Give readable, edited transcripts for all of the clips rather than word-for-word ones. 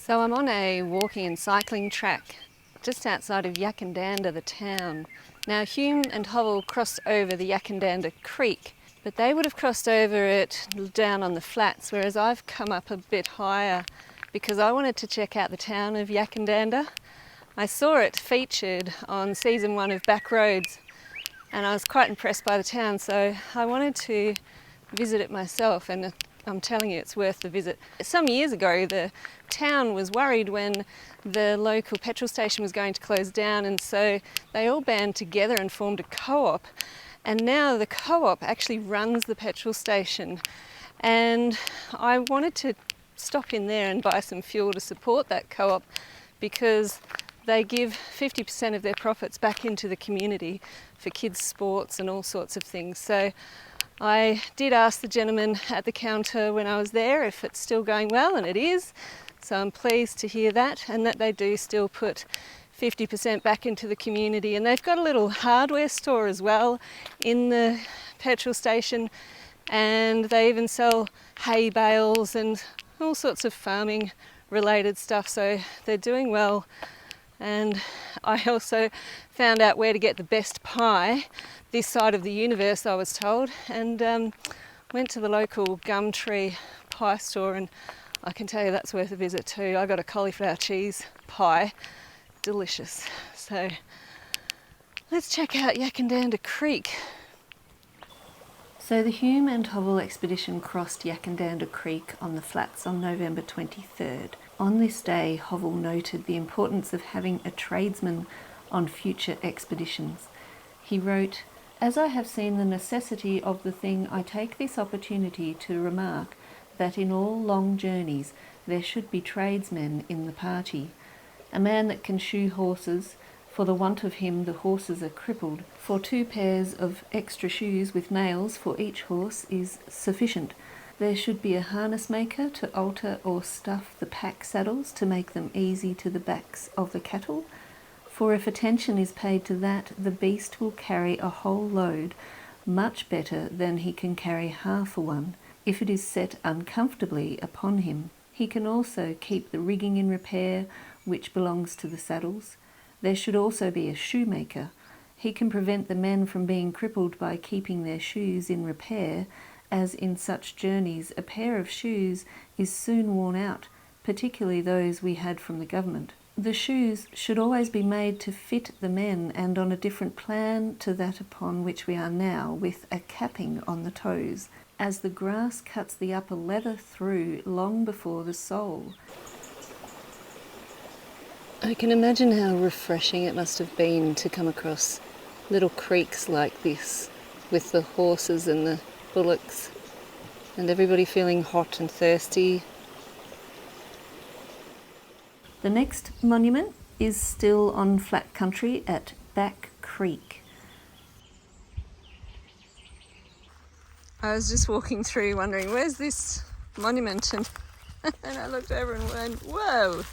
So I'm on a walking and cycling track just outside of Yackandanda, the town. Now Hume and Hovell crossed over the Yackandanda Creek, but they would have crossed over it down on the flats, whereas I've come up a bit higher because I wanted to check out the town of Yackandandah. I saw it featured on season 1 of Backroads and I was quite impressed by the town, so I wanted to visit it myself, and I'm telling you, it's worth the visit. Some years ago, the town was worried when the local petrol station was going to close down, and so they all band together and formed a co-op. And now the co-op actually runs the petrol station. And I wanted to stop in there and buy some fuel to support that co-op because they give 50% of their profits back into the community for kids' sports and all sorts of things. So I did ask the gentleman at the counter when I was there if it's still going well, and it is. So I'm pleased to hear that, and that they do still put 50% back into the community. And they've got a little hardware store as well in the petrol station, and they even sell hay bales and all sorts of farming related stuff. So they're doing well. And I also found out where to get the best pie this side of the universe, I was told, and went to the local Gumtree pie store, and I can tell you that's worth a visit too. I got a cauliflower cheese pie, delicious. So let's check out Yackandanda Creek. So the Hume and Hovell Expedition crossed Yackandanda Creek on the flats on November 23rd. On this day, Hovell noted the importance of having a tradesman on future expeditions. He wrote, "As I have seen the necessity of the thing, I take this opportunity to remark that in all long journeys there should be tradesmen in the party. A man that can shoe horses, for the want of him the horses are crippled, for 2 pairs of extra shoes with nails for each horse is sufficient. There should be a harness maker to alter or stuff the pack saddles to make them easy to the backs of the cattle, for if attention is paid to that, the beast will carry a whole load much better than he can carry half a one, if it is set uncomfortably upon him. He can also keep the rigging in repair, which belongs to the saddles. There should also be a shoemaker. He can prevent the men from being crippled by keeping their shoes in repair, as in such journeys a pair of shoes is soon worn out, particularly those we had from the government. The shoes should always be made to fit the men and on a different plan to that upon which we are now, with a capping on the toes, as the grass cuts the upper leather through long before the sole." I can imagine how refreshing it must have been to come across little creeks like this with the horses and the bullocks and everybody feeling hot and thirsty. The next monument is still on flat country at Back Creek. I was just walking through wondering, where's this monument? And I looked over and went, whoa,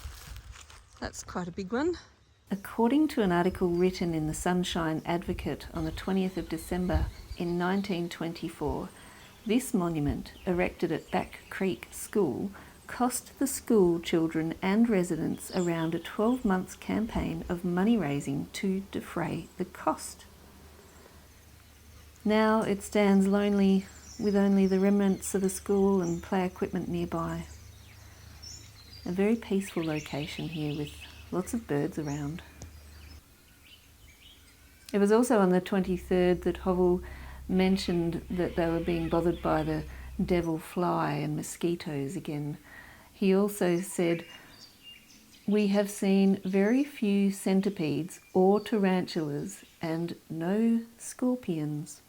that's quite a big one. According to an article written in the Sunshine Advocate on the 20th of December in 1924, this monument, erected at Back Creek School, cost the school children and residents around a 12-month campaign of money raising to defray the cost. Now it stands lonely with only the remnants of a school and play equipment nearby. A very peaceful location here with lots of birds around. It was also on the 23rd that Hovell mentioned that they were being bothered by the devil fly and mosquitoes again. He also said, "We have seen very few centipedes or tarantulas and no scorpions."